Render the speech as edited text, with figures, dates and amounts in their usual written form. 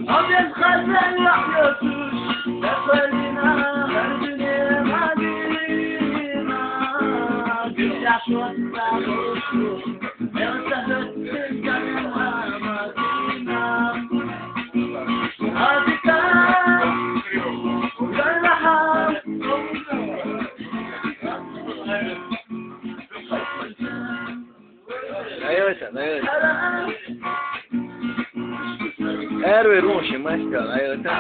أبيض خزان يحيطوش لفلنا هرجني مدينة قلت عشوان تعبوش يرتهت تلقى مدينة هذيك جرحة أيوة Erve Rushi, maestro, ahí está.